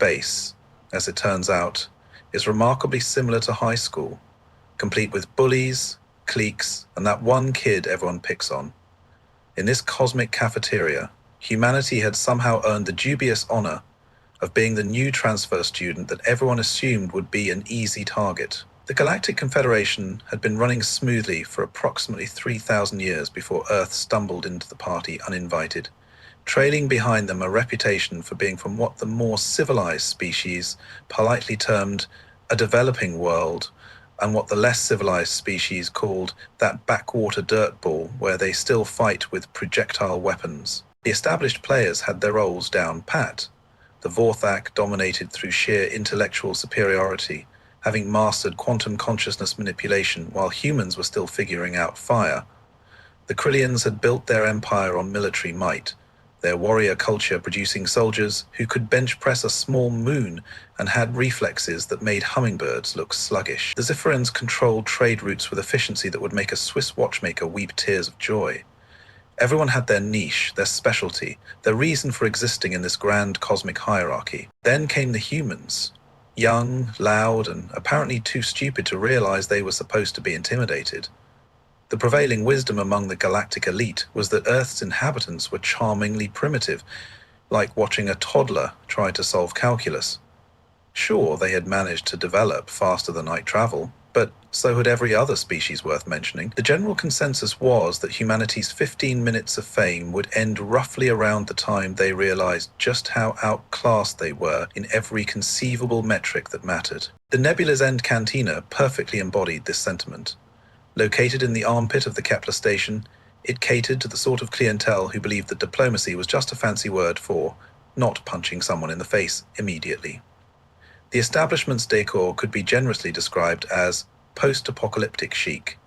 base, as it turns out, is remarkably similar to high school, complete with bullies, cliques, and that one kid everyone picks on. In this cosmic cafeteria, humanity had somehow earned the dubious honor of being the new transfer student that everyone assumed would be an easy target. The Galactic Confederation had been running smoothly for approximately 3,000 years before Earth stumbled into the party uninvited, trailing behind them a reputation for being from what the more civilized species politely termed a developing world, and what the less civilized species called that backwater dirtball where they still fight with projectile weapons. The established players had their roles down pat. The Vorthak dominated through sheer intellectual superiority, having mastered quantum consciousness manipulation while humans were still figuring out fire. The Krillians had built their empire on military might, their warrior culture producing soldiers who could bench press a small moon and had reflexes that made hummingbirds look sluggish. The Zephyrians controlled trade routes with efficiency that would make a Swiss watchmaker weep tears of joy. Everyone had their niche, their specialty, their reason for existing in this grand cosmic hierarchy. Then came the humans, young, loud, and apparently too stupid to realize they were supposed to be intimidated. The prevailing wisdom among the galactic elite was that Earth's inhabitants were charmingly primitive, like watching a toddler try to solve calculus. Sure, they had managed to develop faster than light travel, but so had every other species worth mentioning. The general consensus was that humanity's 15 minutes of fame would end roughly around the time they realized just how outclassed they were in every conceivable metric that mattered. The Nebula's End Cantina perfectly embodied this sentiment. Located in the armpit of the Kepler station, it catered to the sort of clientele who believed that diplomacy was just a fancy word for not punching someone in the face immediately. The establishment's decor could be generously described as post-apocalyptic chic,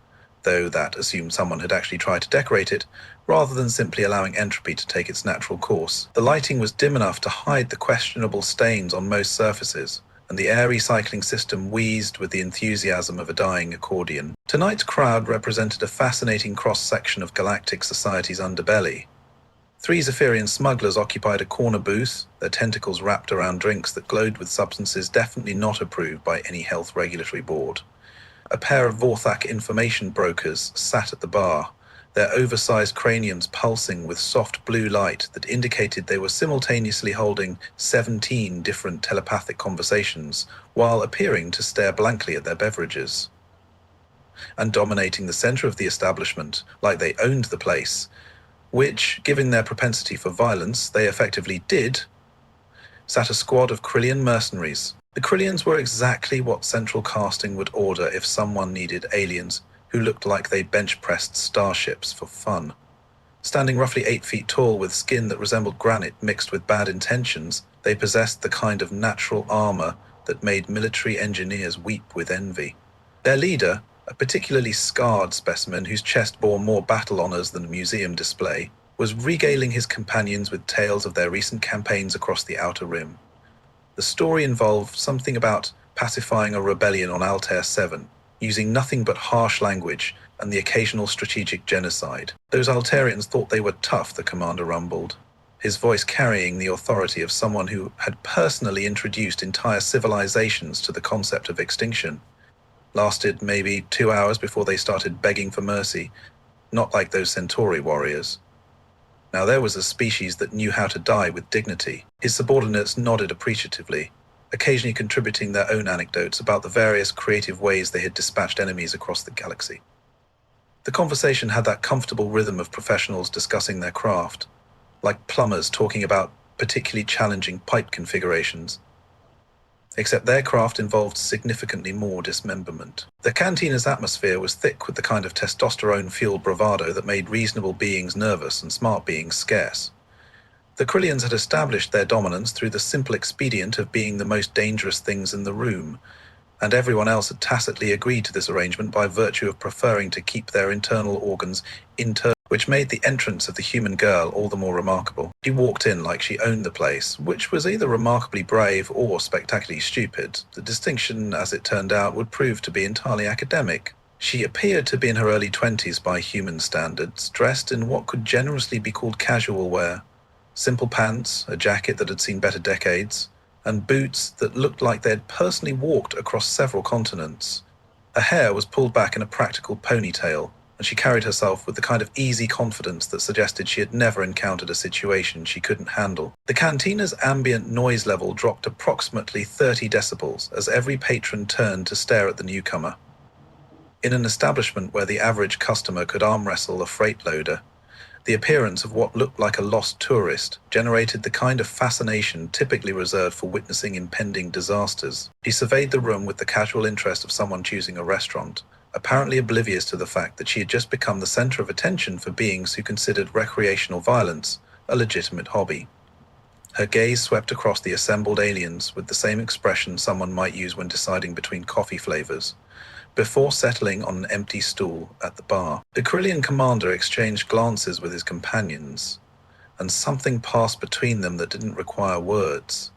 though that assumed someone had actually tried to decorate it, rather than simply allowing entropy to take its natural course. The lighting was dim enough to hide the questionable stains on most surfaces, and the air recycling system wheezed with the enthusiasm of a dying accordion. Tonight's crowd represented a fascinating cross-section of galactic society's underbelly. 3 Zephyrian smugglers occupied a corner booth, their tentacles wrapped around drinks that glowed with substances definitely not approved by any health regulatory board. A pair of Vorthak information brokers sat at the bar, their oversized craniums pulsing with soft blue light that indicated they were simultaneously holding 17 different telepathic conversations while appearing to stare blankly at their beverages. And dominating the center of the establishment, like they owned the place, which, given their propensity for violence, they effectively did, sat a squad of Krillian mercenaries. The Krillians were exactly what central casting would order if someone needed aliens who looked like they bench-pressed starships for fun. Standing roughly 8 feet tall with skin that resembled granite mixed with bad intentions, they possessed the kind of natural armor that made military engineers weep with envy. Their leader, a particularly scarred specimen whose chest bore more battle honors than a museum display, was regaling his companions with tales of their recent campaigns across the Outer Rim. The story involved something about pacifying a rebellion on Altair 7, using nothing but harsh language and the occasional strategic genocide. Those Altarians thought they were tough, the commander rumbled, his voice carrying the authority of someone who had personally introduced entire civilizations to the concept of extinction. Lasted maybe 2 hours before they started begging for mercy, not like those Centauri warriors. Now there was a species that knew how to die with dignity. His subordinates nodded appreciatively, occasionally contributing their own anecdotes about the various creative ways they had dispatched enemies across the galaxy. The conversation had that comfortable rhythm of professionals discussing their craft, like plumbers talking about particularly challenging pipe configurations. Except their craft involved significantly more dismemberment. The cantina's atmosphere was thick with the kind of testosterone-fueled bravado that made reasonable beings nervous and smart beings scarce. The Krillians had established their dominance through the simple expedient of being the most dangerous things in the room, and everyone else had tacitly agreed to this arrangement by virtue of preferring to keep their internal organs internal, which made the entrance of the human girl all the more remarkable. She walked in like she owned the place, which was either remarkably brave or spectacularly stupid. The distinction, as it turned out, would prove to be entirely academic. She appeared to be in her early 20s by human standards, dressed in what could generously be called casual wear. Simple pants, a jacket that had seen better decades, and boots that looked like they had personally walked across several continents. Her hair was pulled back in a practical ponytail, and she carried herself with the kind of easy confidence that suggested she had never encountered a situation she couldn't handle. The cantina's ambient noise level dropped approximately 30 decibels as every patron turned to stare at the newcomer. In an establishment where the average customer could arm wrestle a freight loader, the appearance of what looked like a lost tourist generated the kind of fascination typically reserved for witnessing impending disasters. He surveyed the room with the casual interest of someone choosing a restaurant, apparently oblivious to the fact that she had just become the center of attention for beings who considered recreational violence a legitimate hobby. Her gaze swept across the assembled aliens with the same expression someone might use when deciding between coffee flavors, before settling on an empty stool at the bar. The Corellian commander exchanged glances with his companions, and something passed between them that didn't require words.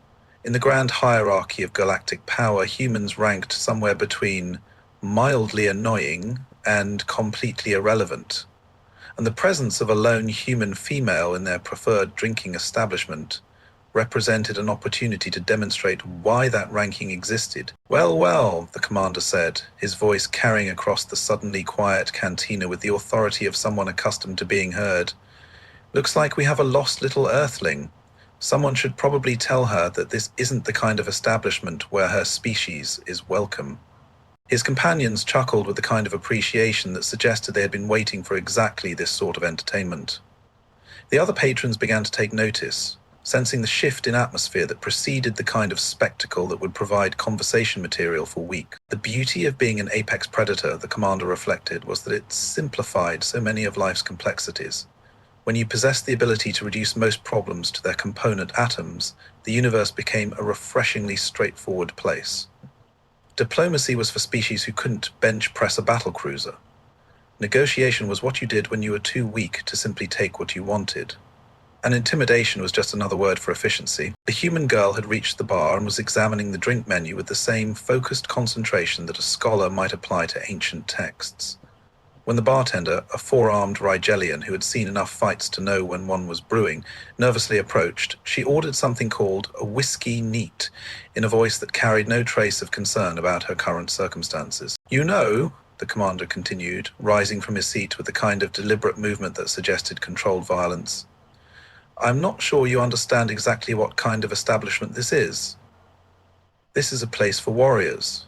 In the grand hierarchy of galactic power, humans ranked somewhere between mildly annoying and completely irrelevant, and the presence of a lone human female in their preferred drinking establishment represented an opportunity to demonstrate why that ranking existed. Well, well, the commander said, his voice carrying across the suddenly quiet cantina with the authority of someone accustomed to being heard. Looks like we have a lost little earthling. Someone should probably tell her that this isn't the kind of establishment where her species is welcome. His companions chuckled with the kind of appreciation that suggested they had been waiting for exactly this sort of entertainment. The other patrons began to take notice, sensing the shift in atmosphere that preceded the kind of spectacle that would provide conversation material for weeks. The beauty of being an apex predator, the commander reflected, was that it simplified so many of life's complexities. When you possessed the ability to reduce most problems to their component atoms, the universe became a refreshingly straightforward place. Diplomacy was for species who couldn't bench press a battlecruiser. Negotiation was what you did when you were too weak to simply take what you wanted. And intimidation was just another word for efficiency. The human girl had reached the bar and was examining the drink menu with the same focused concentration that a scholar might apply to ancient texts. When the bartender, a four-armed Rigelian who had seen enough fights to know when one was brewing, nervously approached, she ordered something called a whiskey neat, in a voice that carried no trace of concern about her current circumstances. "You know," the commander continued, rising from his seat with the kind of deliberate movement that suggested controlled violence, "I'm not sure you understand exactly what kind of establishment this is. This is a place for warriors,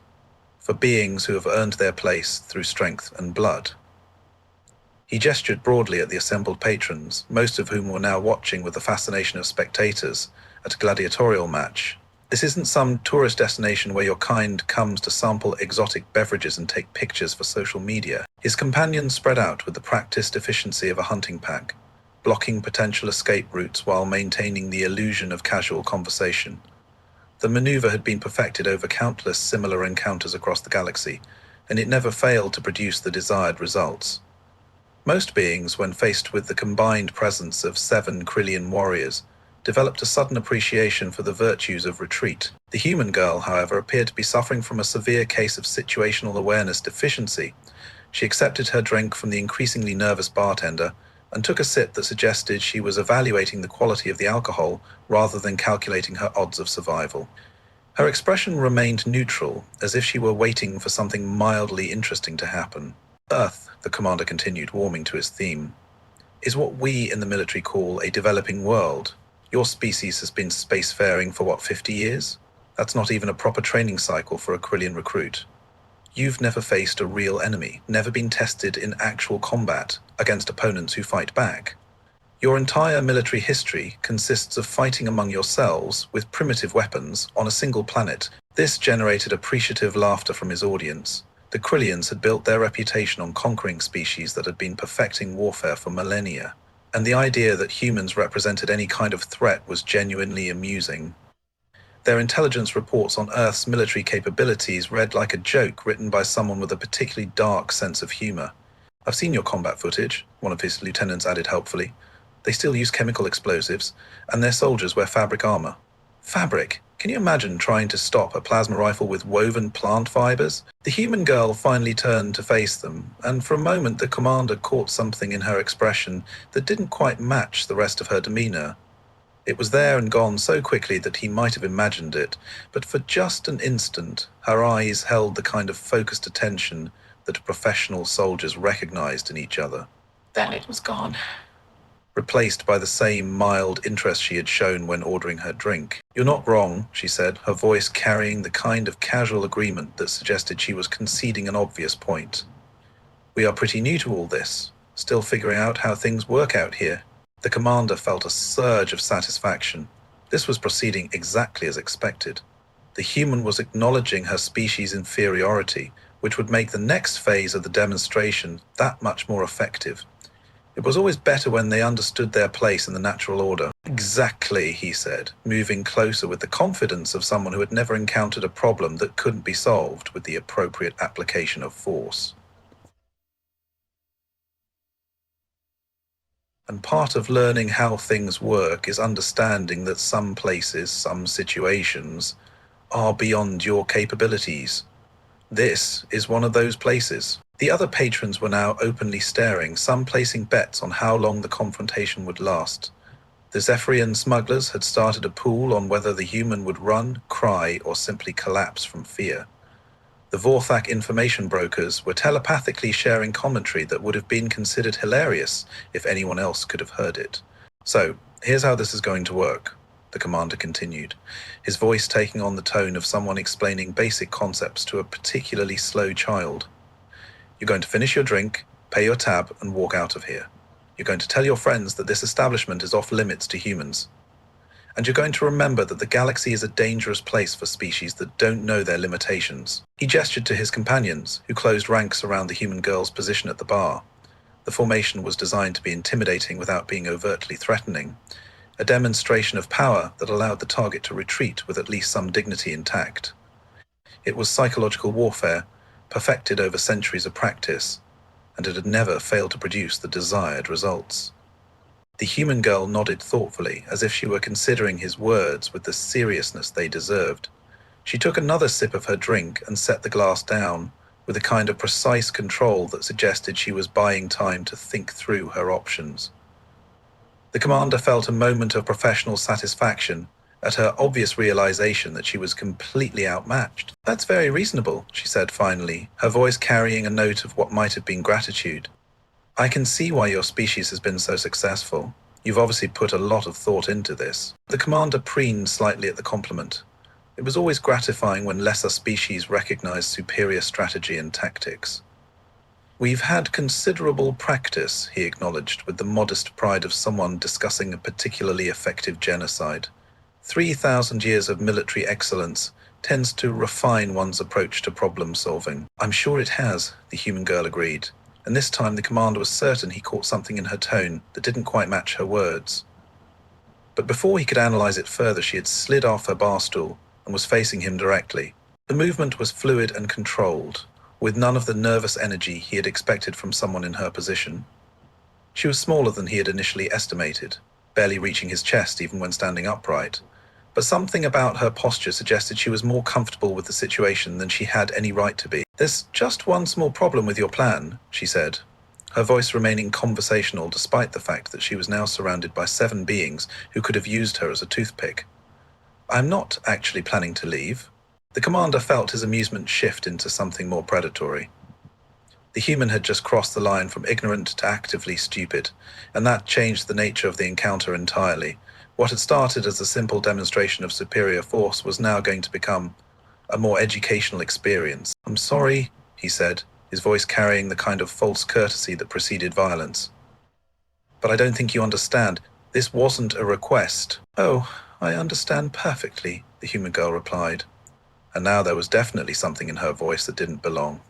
for beings who have earned their place through strength and blood." He gestured broadly at the assembled patrons, most of whom were now watching with the fascination of spectators at a gladiatorial match. "This isn't some tourist destination where your kind comes to sample exotic beverages and take pictures for social media." His companions spread out with the practiced efficiency of a hunting pack, blocking potential escape routes while maintaining the illusion of casual conversation. The maneuver had been perfected over countless similar encounters across the galaxy, and it never failed to produce the desired results. Most beings, when faced with the combined presence of 7 Corellian warriors, developed a sudden appreciation for the virtues of retreat. The human girl, however, appeared to be suffering from a severe case of situational awareness deficiency. She accepted her drink from the increasingly nervous bartender and took a sip that suggested she was evaluating the quality of the alcohol rather than calculating her odds of survival. Her expression remained neutral, as if she were waiting for something mildly interesting to happen. "Earth," the commander continued, warming to his theme, "is what we in the military call a developing world. Your species has been spacefaring for, 50 years? That's not even a proper training cycle for a Corellian recruit. You've never faced a real enemy, never been tested in actual combat against opponents who fight back. Your entire military history consists of fighting among yourselves with primitive weapons on a single planet." This generated appreciative laughter from his audience. The Corellians had built their reputation on conquering species that had been perfecting warfare for millennia, and the idea that humans represented any kind of threat was genuinely amusing. Their intelligence reports on Earth's military capabilities read like a joke written by someone with a particularly dark sense of humor. "I've seen your combat footage," one of his lieutenants added helpfully. "They still use chemical explosives, and their soldiers wear fabric armor." Fabric? Can you imagine trying to stop a plasma rifle with woven plant fibers? The human girl finally turned to face them, and for a moment the commander caught something in her expression that didn't quite match the rest of her demeanor. It was there and gone so quickly that he might have imagined it, but for just an instant, her eyes held the kind of focused attention that professional soldiers recognized in each other. Then it was gone, replaced by the same mild interest she had shown when ordering her drink. "You're not wrong," she said, her voice carrying the kind of casual agreement that suggested she was conceding an obvious point. "We are pretty new to all this, still figuring out how things work out here." The commander felt a surge of satisfaction. This was proceeding exactly as expected. The human was acknowledging her species' inferiority, which would make the next phase of the demonstration that much more effective. It was always better when they understood their place in the natural order. "Exactly," he said, moving closer with the confidence of someone who had never encountered a problem that couldn't be solved with the appropriate application of force. And part of learning how things work is understanding that some places, some situations, are beyond your capabilities. This is one of those places. The other patrons were now openly staring, some placing bets on how long the confrontation would last. The Zephyrian smugglers had started a pool on whether the human would run, cry, or simply collapse from fear. The Vorthak information brokers were telepathically sharing commentary that would have been considered hilarious if anyone else could have heard it. "So, here's how this is going to work," the commander continued, his voice taking on the tone of someone explaining basic concepts to a particularly slow child. "You're going to finish your drink, pay your tab, and walk out of here. You're going to tell your friends that this establishment is off limits to humans. And you're going to remember that the galaxy is a dangerous place for species that don't know their limitations." He gestured to his companions, who closed ranks around the human girl's position at the bar. The formation was designed to be intimidating without being overtly threatening, a demonstration of power that allowed the target to retreat with at least some dignity intact. It was psychological warfare, perfected over centuries of practice, and it had never failed to produce the desired results. The human girl nodded thoughtfully, as if she were considering his words with the seriousness they deserved. She took another sip of her drink and set the glass down, with a kind of precise control that suggested she was buying time to think through her options. The commander felt a moment of professional satisfaction at her obvious realization that she was completely outmatched. "That's very reasonable," she said finally, her voice carrying a note of what might have been gratitude. "I can see why your species has been so successful. You've obviously put a lot of thought into this." The commander preened slightly at the compliment. It was always gratifying when lesser species recognized superior strategy and tactics. "We've had considerable practice," he acknowledged with the modest pride of someone discussing a particularly effective genocide. 3,000 years of military excellence tends to refine one's approach to problem solving. "I'm sure it has," the human girl agreed. And this time the commander was certain he caught something in her tone that didn't quite match her words. But before he could analyze it further, she had slid off her bar stool and was facing him directly. The movement was fluid and controlled, with none of the nervous energy he had expected from someone in her position. She was smaller than he had initially estimated, barely reaching his chest even when standing upright. But something about her posture suggested she was more comfortable with the situation than she had any right to be. "There's just one small problem with your plan," she said, her voice remaining conversational despite the fact that she was now surrounded by 7 beings who could have used her as a toothpick. "I'm not actually planning to leave." The commander felt his amusement shift into something more predatory. The human had just crossed the line from ignorant to actively stupid, and that changed the nature of the encounter entirely. What had started as a simple demonstration of superior force was now going to become a more educational experience. "I'm sorry," he said, his voice carrying the kind of false courtesy that preceded violence. "But I don't think you understand. This wasn't a request." "Oh, I understand perfectly," the human girl replied. And now there was definitely something in her voice that didn't belong.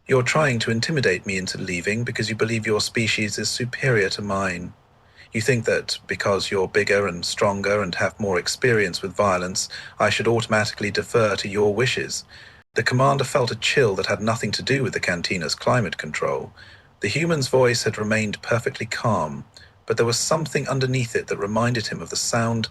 "You're trying to intimidate me into leaving because you believe your species is superior to mine. You think that because you're bigger and stronger and have more experience with violence, I should automatically defer to your wishes." The commander felt a chill that had nothing to do with the cantina's climate control. The human's voice had remained perfectly calm, but there was something underneath it that reminded him of the sound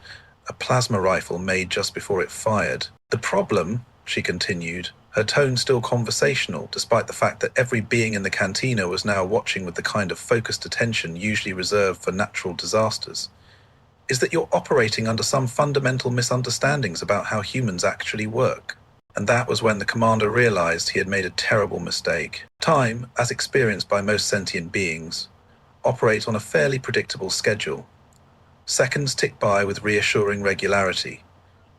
a plasma rifle made just before it fired. "The problem," she continued, her tone still conversational, despite the fact that every being in the cantina was now watching with the kind of focused attention usually reserved for natural disasters, is that you're operating under some fundamental misunderstandings about how humans actually work. And that was when the commander realized he had made a terrible mistake. Time, as experienced by most sentient beings, operates on a fairly predictable schedule. Seconds tick by with reassuring regularity,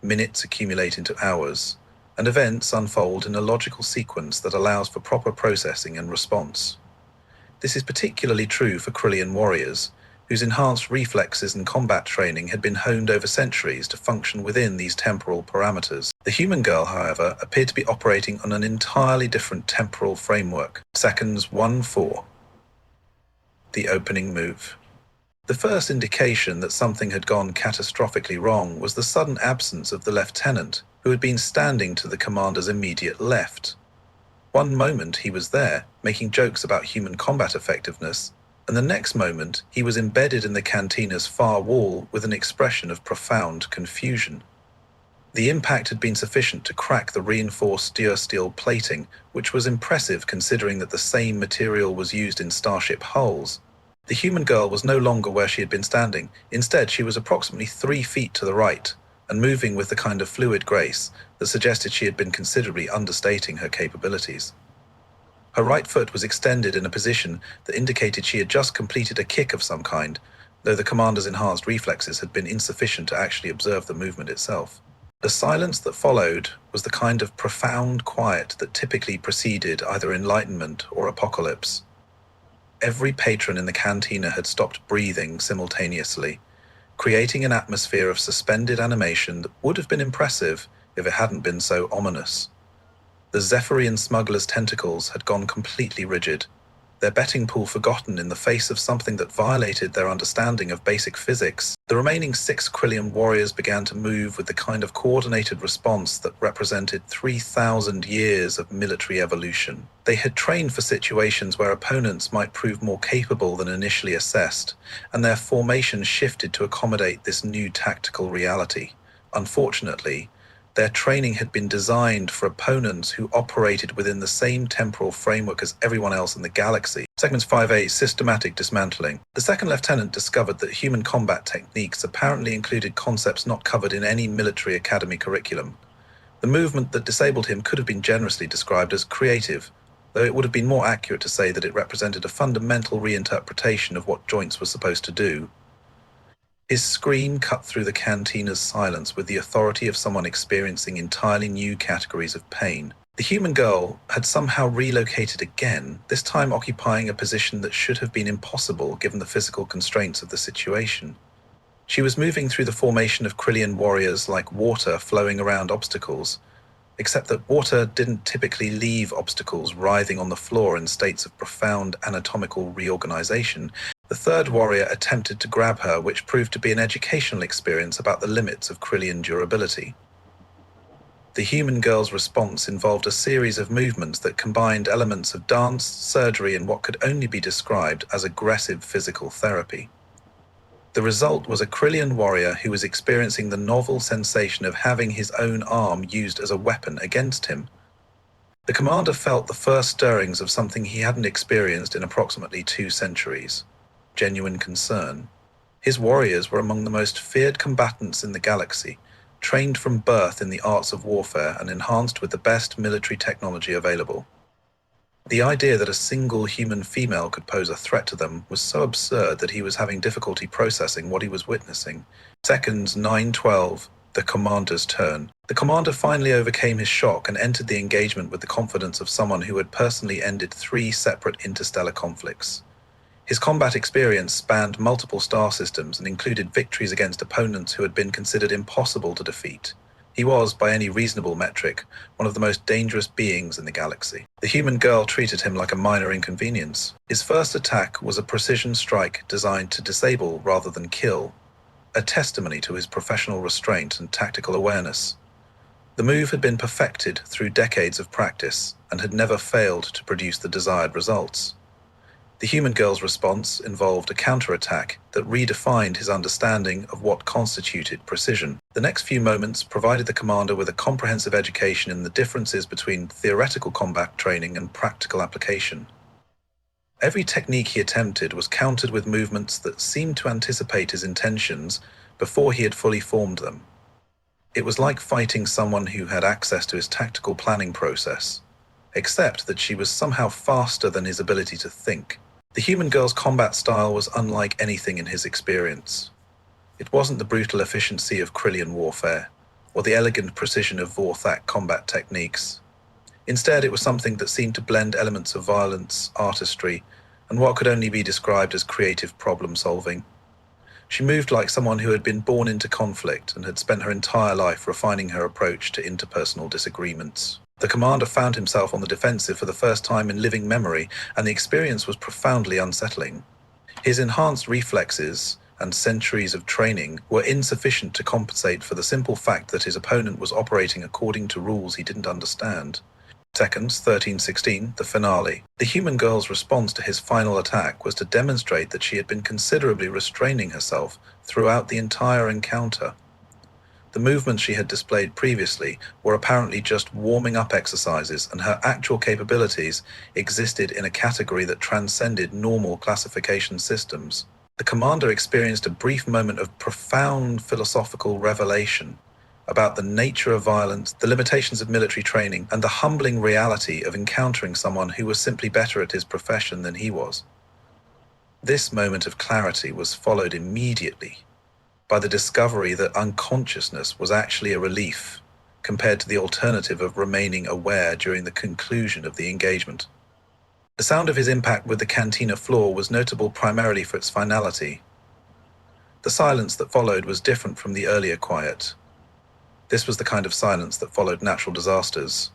minutes accumulate into hours, and events unfold in a logical sequence that allows for proper processing and response. This is particularly true for Krillian warriors, whose enhanced reflexes and combat training had been honed over centuries to function within these temporal parameters. The human girl, however, appeared to be operating on an entirely different temporal framework. Seconds 1-4. The opening move. The first indication that something had gone catastrophically wrong was the sudden absence of the lieutenant, who had been standing to the commander's immediate left. One moment he was there, making jokes about human combat effectiveness, and the next moment he was embedded in the cantina's far wall with an expression of profound confusion. The impact had been sufficient to crack the reinforced steel plating, which was impressive considering that the same material was used in starship hulls. The human girl was no longer where she had been standing. Instead, she was approximately 3 feet to the right, and moving with the kind of fluid grace that suggested she had been considerably understating her capabilities. Her right foot was extended in a position that indicated she had just completed a kick of some kind, though the commander's enhanced reflexes had been insufficient to actually observe the movement itself. The silence that followed was the kind of profound quiet that typically preceded either enlightenment or apocalypse. Every patron in the cantina had stopped breathing simultaneously, creating an atmosphere of suspended animation that would have been impressive if it hadn't been so ominous. The Zephyrian smugglers' tentacles had gone completely rigid, their betting pool forgotten in the face of something that violated their understanding of basic physics. The remaining 6 Krillian warriors began to move with the kind of coordinated response that represented 3,000 years of military evolution. They had trained for situations where opponents might prove more capable than initially assessed, and their formation shifted to accommodate this new tactical reality. Unfortunately, their training had been designed for opponents who operated within the same temporal framework as everyone else in the galaxy. Segments 5A, Systematic Dismantling. The second lieutenant discovered that human combat techniques apparently included concepts not covered in any military academy curriculum. The movement that disabled him could have been generously described as creative, though it would have been more accurate to say that it represented a fundamental reinterpretation of what joints were supposed to do. His scream cut through the cantina's silence with the authority of someone experiencing entirely new categories of pain. The human girl had somehow relocated again, this time occupying a position that should have been impossible given the physical constraints of the situation. She was moving through the formation of Krillian warriors like water flowing around obstacles, except that water didn't typically leave obstacles writhing on the floor in states of profound anatomical reorganization. The third warrior attempted to grab her, which proved to be an educational experience about the limits of Krillian durability. The human girl's response involved a series of movements that combined elements of dance, surgery, and what could only be described as aggressive physical therapy. The result was a Krillian warrior who was experiencing the novel sensation of having his own arm used as a weapon against him. The commander felt the first stirrings of something he hadn't experienced in approximately 2 centuries. Genuine concern. His warriors were among the most feared combatants in the galaxy, trained from birth in the arts of warfare and enhanced with the best military technology available. The idea that a single human female could pose a threat to them was so absurd that he was having difficulty processing what he was witnessing. Seconds 9-12, the commander's turn. The commander finally overcame his shock and entered the engagement with the confidence of someone who had personally ended 3 separate interstellar conflicts. His combat experience spanned multiple star systems and included victories against opponents who had been considered impossible to defeat. He was, by any reasonable metric, one of the most dangerous beings in the galaxy. The human girl treated him like a minor inconvenience. His first attack was a precision strike designed to disable rather than kill, a testimony to his professional restraint and tactical awareness. The move had been perfected through decades of practice and had never failed to produce the desired results. The human girl's response involved a counterattack that redefined his understanding of what constituted precision. The next few moments provided the commander with a comprehensive education in the differences between theoretical combat training and practical application. Every technique he attempted was countered with movements that seemed to anticipate his intentions, before he had fully formed them. It was like fighting someone who had access to his tactical planning process, except that she was somehow faster than his ability to think. The human girl's combat style was unlike anything in his experience. It wasn't the brutal efficiency of Krillian warfare, or the elegant precision of Vorthak combat techniques. Instead, it was something that seemed to blend elements of violence, artistry, and what could only be described as creative problem-solving. She moved like someone who had been born into conflict and had spent her entire life refining her approach to interpersonal disagreements. The commander found himself on the defensive for the first time in living memory, and the experience was profoundly unsettling. His enhanced reflexes and centuries of training were insufficient to compensate for the simple fact that his opponent was operating according to rules he didn't understand. Seconds 13:16, the finale. The human girl's response to his final attack was to demonstrate that she had been considerably restraining herself throughout the entire encounter. The movements she had displayed previously were apparently just warming up exercises, and her actual capabilities existed in a category that transcended normal classification systems. The commander experienced a brief moment of profound philosophical revelation about the nature of violence, the limitations of military training, and the humbling reality of encountering someone who was simply better at his profession than he was. This moment of clarity was followed immediately by the discovery that unconsciousness was actually a relief compared to the alternative of remaining aware during the conclusion of the engagement. The sound of his impact with the cantina floor was notable primarily for its finality. The silence that followed was different from the earlier quiet. This was the kind of silence that followed natural disasters,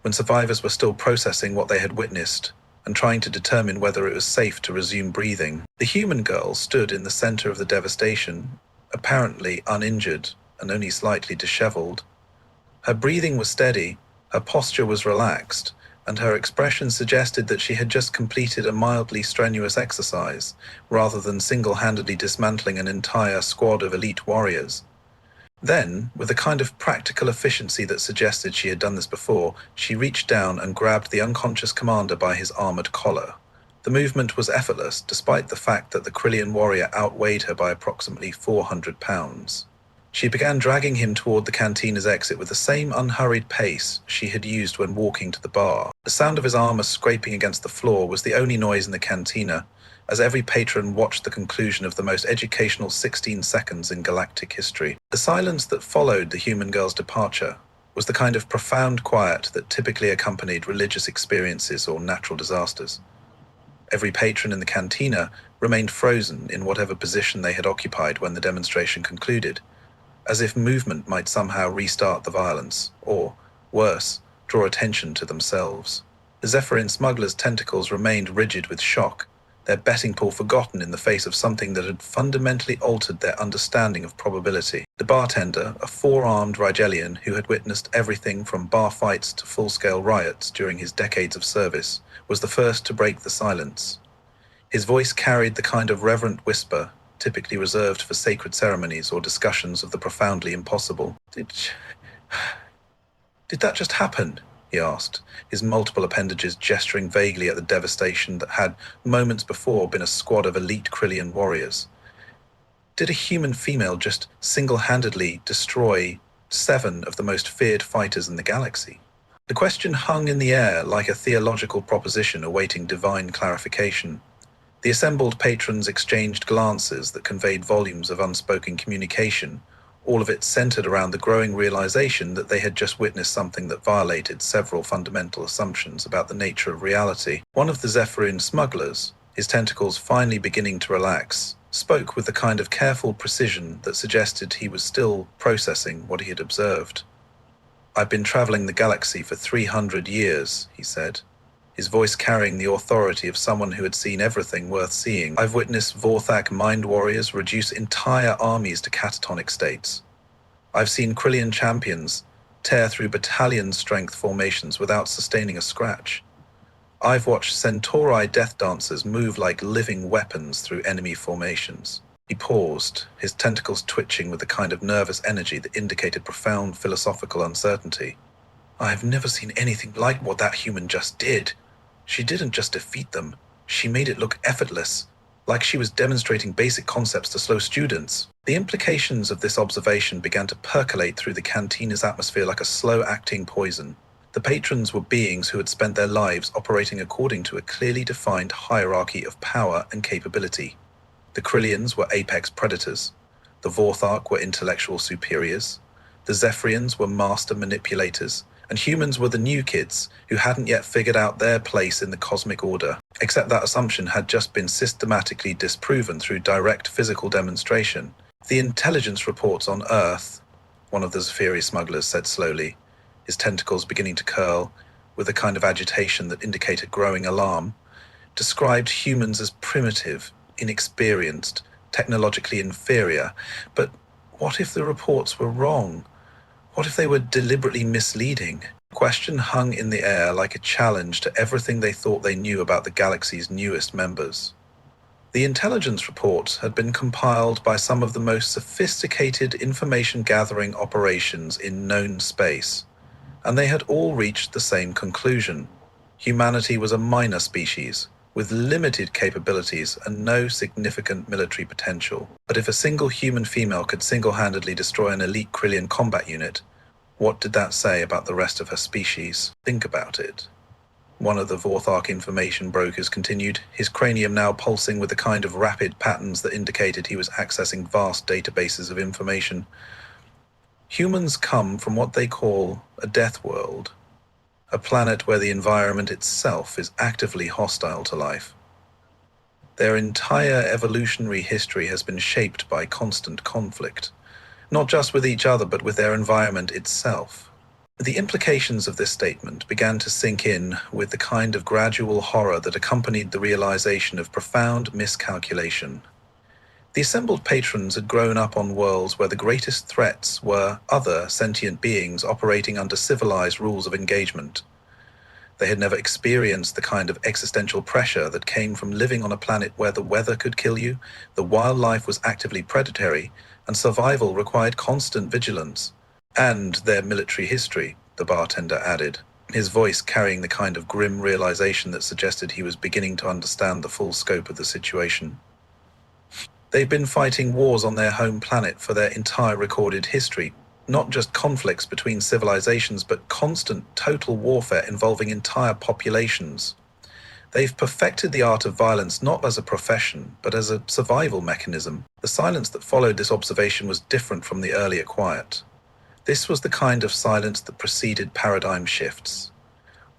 when survivors were still processing what they had witnessed and trying to determine whether it was safe to resume breathing. The human girl stood in the center of the devastation, apparently uninjured and only slightly disheveled. Her breathing was steady, her posture was relaxed, and her expression suggested that she had just completed a mildly strenuous exercise, rather than single-handedly dismantling an entire squad of elite warriors. Then, with a kind of practical efficiency that suggested she had done this before, she reached down and grabbed the unconscious commander by his armored collar. The movement was effortless, despite the fact that the Krillian warrior outweighed her by approximately 400 pounds. She began dragging him toward the cantina's exit with the same unhurried pace she had used when walking to the bar. The sound of his armor scraping against the floor was the only noise in the cantina, as every patron watched the conclusion of the most educational 16 seconds in Galactic history. The silence that followed the human girl's departure was the kind of profound quiet that typically accompanied religious experiences or natural disasters. Every patron in the cantina remained frozen in whatever position they had occupied when the demonstration concluded, as if movement might somehow restart the violence, or, worse, draw attention to themselves. The Zephyrin smugglers' tentacles remained rigid with shock, their betting pool forgotten in the face of something that had fundamentally altered their understanding of probability. The bartender, a four-armed Rigelian who had witnessed everything from bar fights to full-scale riots during his decades of service, was the first to break the silence. His voice carried the kind of reverent whisper typically reserved for sacred ceremonies or discussions of the profoundly impossible. Did that just happen? He asked, his multiple appendages gesturing vaguely at the devastation that had, moments before, been a squad of elite Krillian warriors. Did a human female just single-handedly destroy 7 of the most feared fighters in the galaxy? The question hung in the air like a theological proposition awaiting divine clarification. The assembled patrons exchanged glances that conveyed volumes of unspoken communication, all of it centered around the growing realization that they had just witnessed something that violated several fundamental assumptions about the nature of reality. One of the Zephyrin smugglers, his tentacles finally beginning to relax, spoke with the kind of careful precision that suggested he was still processing what he had observed. "I've been traveling the galaxy for 300 years, he said, his voice carrying the authority of someone who had seen everything worth seeing. I've witnessed Vorthak mind warriors reduce entire armies to catatonic states. I've seen Krillian champions tear through battalion-strength formations without sustaining a scratch. I've watched Centauri death dancers move like living weapons through enemy formations." He paused, his tentacles twitching with the kind of nervous energy that indicated profound philosophical uncertainty. "I have never seen anything like what that human just did. She didn't just defeat them, she made it look effortless. like she was demonstrating basic concepts to slow students. The implications of this observation began to percolate through the cantina's atmosphere like a slow-acting poison. The patrons were beings who had spent their lives operating according to a clearly defined hierarchy of power and capability. The Krillians were apex predators. The Vorthark were intellectual superiors. The Zephyrians were master manipulators. And humans were the new kids who hadn't yet figured out their place in the cosmic order. Except that assumption had just been systematically disproven through direct physical demonstration. The intelligence reports on Earth, one of the Zephyri smugglers said slowly, his tentacles beginning to curl with a kind of agitation that indicated growing alarm, described humans as primitive, inexperienced, technologically inferior. But what if the reports were wrong? What if they were deliberately misleading? The question hung in the air like a challenge to everything they thought they knew about the galaxy's newest members. The intelligence reports had been compiled by some of the most sophisticated information-gathering operations in known space, and they had all reached the same conclusion. Humanity was a minor species, with limited capabilities and no significant military potential. But if a single human female could single-handedly destroy an elite Krillian combat unit, what did that say about the rest of her species? Think about it. One of the Vorthark information brokers continued, his cranium now pulsing with the kind of rapid patterns that indicated he was accessing vast databases of information. Humans come from what they call a Deathworld, a planet where the environment itself is actively hostile to life. Their entire evolutionary history has been shaped by constant conflict, not just with each other but with their environment itself. The implications of this statement began to sink in with the kind of gradual horror that accompanied the realization of profound miscalculation. The assembled patrons had grown up on worlds where the greatest threats were other sentient beings operating under civilized rules of engagement. They had never experienced the kind of existential pressure that came from living on a planet where the weather could kill you, the wildlife was actively predatory, and survival required constant vigilance. And their military history, the bartender added, his voice carrying the kind of grim realization that suggested he was beginning to understand the full scope of the situation. They've been fighting wars on their home planet for their entire recorded history, not just conflicts between civilizations, but constant total warfare involving entire populations. They've perfected the art of violence not as a profession, but as a survival mechanism. The silence that followed this observation was different from the earlier quiet. This was the kind of silence that preceded paradigm shifts,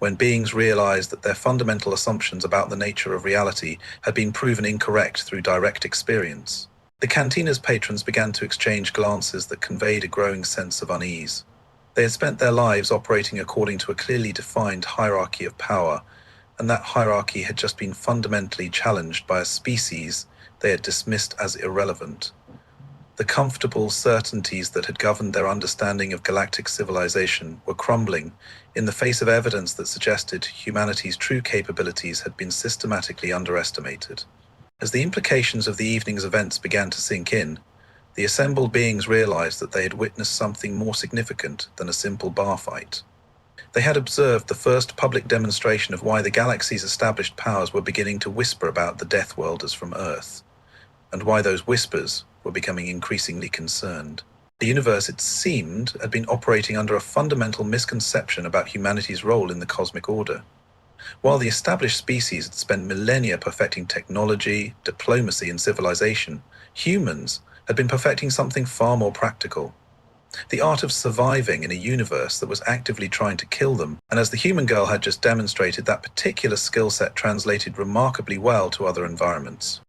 when beings realized that their fundamental assumptions about the nature of reality had been proven incorrect through direct experience. The cantina's patrons began to exchange glances that conveyed a growing sense of unease. They had spent their lives operating according to a clearly defined hierarchy of power, and that hierarchy had just been fundamentally challenged by a species they had dismissed as irrelevant. The comfortable certainties that had governed their understanding of galactic civilization were crumbling in the face of evidence that suggested humanity's true capabilities had been systematically underestimated. As the implications of the evening's events began to sink in, the assembled beings realized that they had witnessed something more significant than a simple bar fight. They had observed the first public demonstration of why the galaxy's established powers were beginning to whisper about the Deathworlders from Earth, and why those whispers were becoming increasingly concerned. The universe, it seemed, had been operating under a fundamental misconception about humanity's role in the cosmic order. While the established species had spent millennia perfecting technology, diplomacy, and civilization, humans had been perfecting something far more practical: the art of surviving in a universe that was actively trying to kill them. And as the human girl had just demonstrated, that particular skill set translated remarkably well to other environments.